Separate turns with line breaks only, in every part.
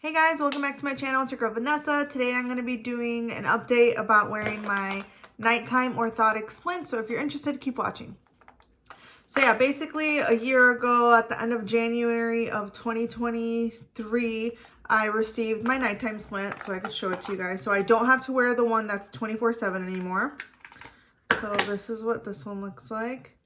Hey guys, welcome back to my channel. It's your girl Vanessa. Today I'm going to be doing an update about wearing my nighttime orthotic splint. So if you're interested, keep watching. So yeah, basically a year ago at the end of January of 2023, I received my nighttime splint so I could show it to you guys. So I don't have to wear the one that's 24/7 anymore. So this is what this one looks like.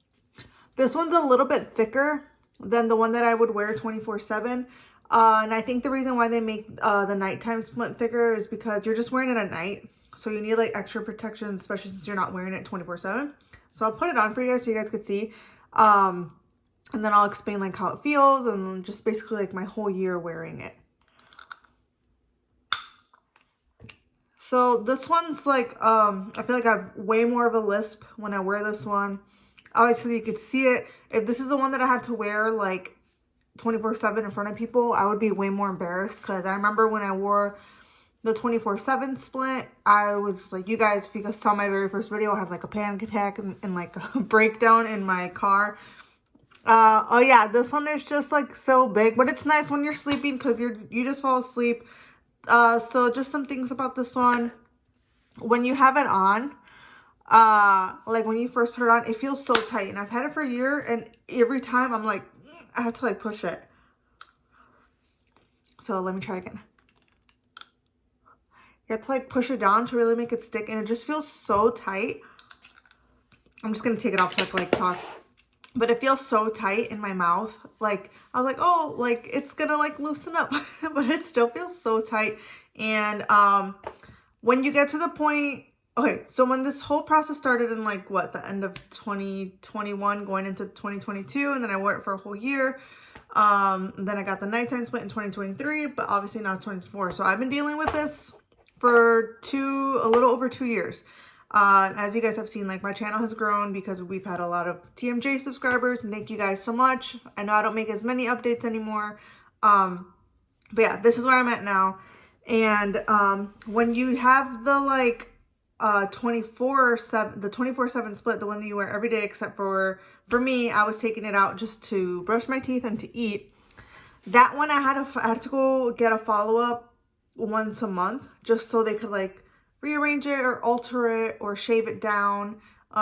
This one's a little bit thicker than the one that I would wear 24/7. And I think the reason why they make the nighttime splint thicker is because you're just wearing it at night. So you need like extra protection, especially since you're not wearing it 24/7. So I'll put it on for you guys so you guys could see. And then I'll explain like how it feels and just basically like my whole year wearing it. So this one's like, I feel like I have way more of a lisp when I wear this one. Obviously you could see it. If this is the one that I had to wear like 24/7 in front of people, I would be way more embarrassed, because I remember when I wore the 24/7 splint, I was just like, you guys, if you guys saw my very first video, I had like a panic attack and like a breakdown in my car. Oh yeah, this one is just like so big, but it's nice when you're sleeping because you just fall asleep. So just some things about this one. When you have it on, like when you first put it on, it feels so tight, and I've had it for a year, and every time I'm like, I have to like push it. So let me try again. You have to like push it down to really make it stick, and it just feels so tight. I'm just gonna take it off so I can like talk. But it feels so tight in my mouth. Like I was like, oh, like it's gonna like loosen up, but it still feels so tight. And when you get to the point, okay, so when this whole process started in like what, the end of 2021 going into 2022, and then I wore it for a whole year. Then I got the nighttime splint in 2023, but obviously not 2024. So I've been dealing with this for a little over 2 years. As you guys have seen, like my channel has grown because we've had a lot of TMJ subscribers, and thank you guys so much. I know I don't make as many updates anymore. But yeah, this is where I'm at now. And when you have the like 24/7, the 24/7 split, the one that you wear every day, except for me, I was taking it out just to brush my teeth and to eat. That one I had to go get a follow-up once a month, just so they could like rearrange it or alter it or shave it down,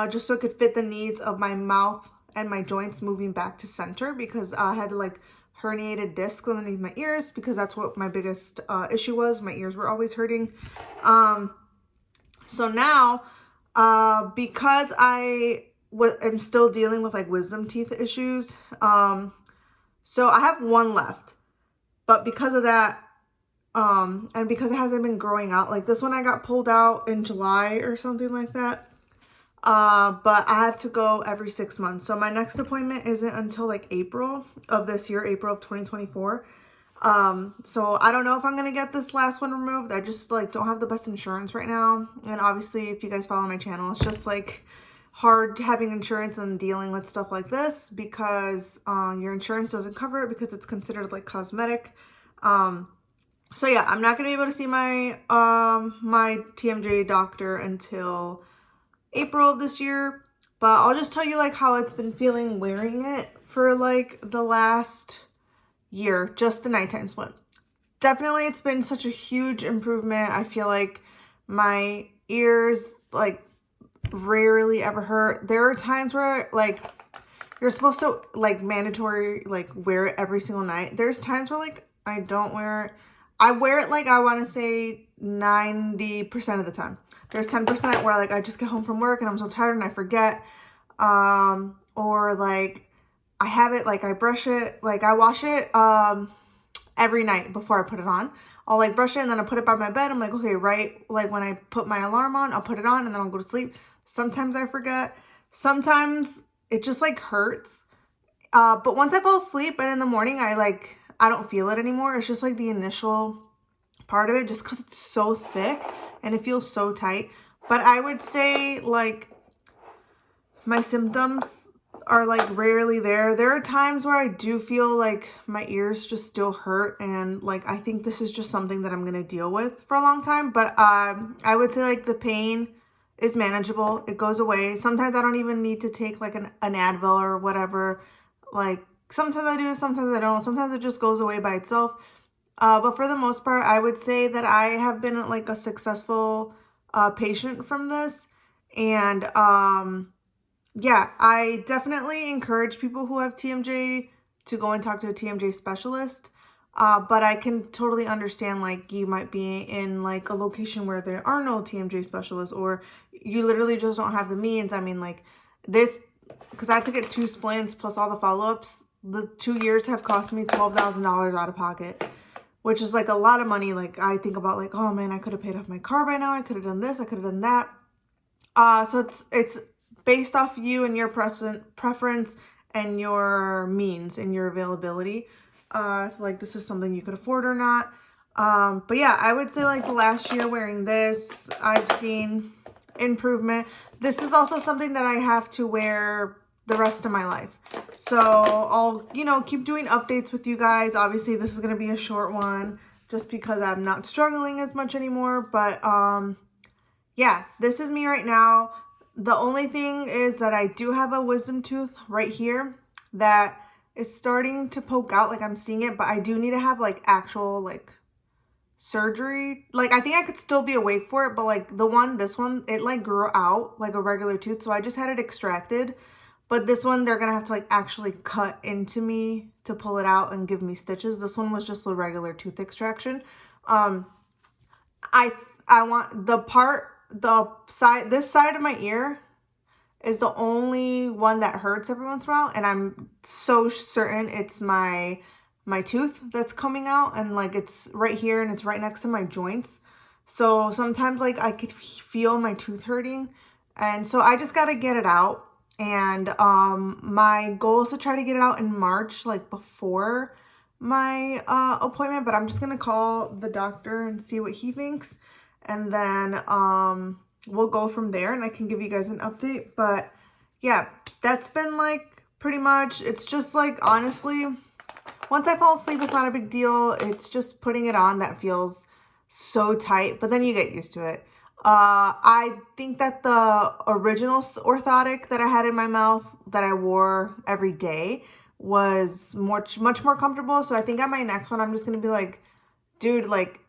just so it could fit the needs of my mouth and my joints moving back to center, because I had like herniated discs underneath my ears, because that's what my biggest issue was. My ears were always hurting. So now, because I'm still dealing with like wisdom teeth issues, so I have one left, but because of that, and because it hasn't been growing out, like this one I got pulled out in July or something like that, but I have to go every 6 months. So my next appointment isn't until like April of this year, April of 2024. So I don't know if I'm gonna get this last one removed. I just like don't have the best insurance right now, and obviously if you guys follow my channel, it's just like hard having insurance and dealing with stuff like this, because your insurance doesn't cover it because it's considered like cosmetic. So yeah, I'm not gonna be able to see my my TMJ doctor until April of this year, but I'll just tell you like how it's been feeling wearing it for like the last year, just the nighttime splint. Definitely it's been such a huge improvement. I feel like my ears like rarely ever hurt. There are times where like you're supposed to like mandatory like wear it every single night. There's times where like I don't wear it. I wear it like I want to say 90% of the time. There's 10% where like I just get home from work and I'm so tired and I forget. Or like I have it, like I brush it, like I wash it every night before I put it on. I'll like brush it and then I put it by my bed. I'm like, okay, right, like when I put my alarm on, I'll put it on and then I'll go to sleep. Sometimes I forget. Sometimes it just like hurts. But once I fall asleep and in the morning, I don't feel it anymore. It's just like the initial part of it, just because it's so thick and it feels so tight. But I would say like my symptoms are like rarely there. There are times where I do feel like my ears just still hurt, and like I think this is just something that I'm gonna deal with for a long time. But I would say like the pain is manageable. It goes away. Sometimes I don't even need to take like an Advil or whatever. Like sometimes I do, sometimes I don't. Sometimes it just goes away by itself. But for the most part, I would say that I have been like a successful patient from this. And yeah, I definitely encourage people who have TMJ to go and talk to a TMJ specialist. But I can totally understand, like, you might be in like a location where there are no TMJ specialists, or you literally just don't have the means. I mean, like this, because I had to get 2 splints plus all the follow-ups. The 2 years have cost me $12,000 out of pocket, which is like a lot of money. Like, I think about like, oh man, I could have paid off my car by now. I could have done this. I could have done that. So it's based off you and your preference and your means and your availability. If like this is something you could afford or not. But yeah, I would say like the last year wearing this, I've seen improvement. This is also something that I have to wear the rest of my life. So I'll, you know, keep doing updates with you guys. Obviously, this is going to be a short one just because I'm not struggling as much anymore. But yeah, this is me right now. The only thing is that I do have a wisdom tooth right here that is starting to poke out. Like, I'm seeing it, but I do need to have like actual like surgery. Like, I think I could still be awake for it, but like this one, it like grew out like a regular tooth. So I just had it extracted. But this one, they're going to have to like actually cut into me to pull it out and give me stitches. This one was just a regular tooth extraction. I want this side of my ear is the only one that hurts every once in a while. And I'm so certain it's my tooth that's coming out, and like it's right here and it's right next to my joints. So sometimes like I could feel my tooth hurting. And so I just got to get it out. And my goal is to try to get it out in March, like before my appointment, but I'm just gonna call the doctor and see what he thinks, and then we'll go from there, and I can give you guys an update. But yeah, that's been like pretty much, it's just like, honestly, once I fall asleep, it's not a big deal. It's just putting it on that feels so tight, but then you get used to it. I think that the original orthotic that I had in my mouth that I wore every day was much more comfortable. So I think at my next one, I'm just going to be like, dude, like,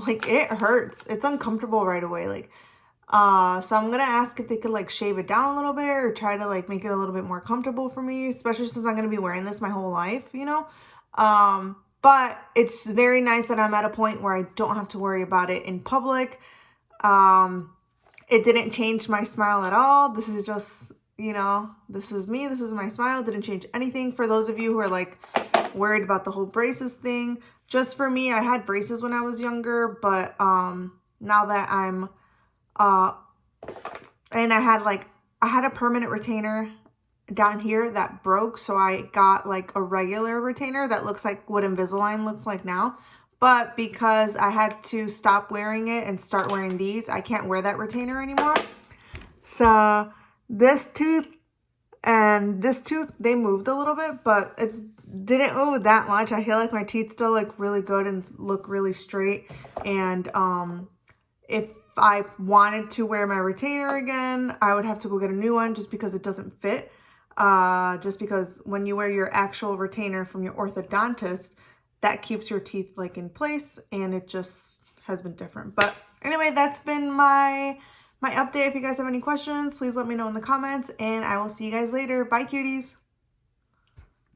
like it hurts. It's uncomfortable right away. Like, so I'm going to ask if they could like shave it down a little bit or try to like make it a little bit more comfortable for me, especially since I'm going to be wearing this my whole life, you know? But it's very nice that I'm at a point where I don't have to worry about it in public. It didn't change my smile at all. This is just, you know, this is me. This is my smile. It didn't change anything. For those of you who are like worried about the whole braces thing, just for me, I had braces when I was younger, but, now that I'm, and I had a permanent retainer down here that broke. So I got like a regular retainer that looks like what Invisalign looks like now. But because I had to stop wearing it and start wearing these, I can't wear that retainer anymore. So this tooth and this tooth, they moved a little bit, but it didn't move that much. I feel like my teeth still look really good and look really straight. And if I wanted to wear my retainer again, I would have to go get a new one just because it doesn't fit. Just because when you wear your actual retainer from your orthodontist, that keeps your teeth like in place, and it just has been different. But anyway, that's been my update. If you guys have any questions, please let me know in the comments, and I will see you guys later. Bye, cuties.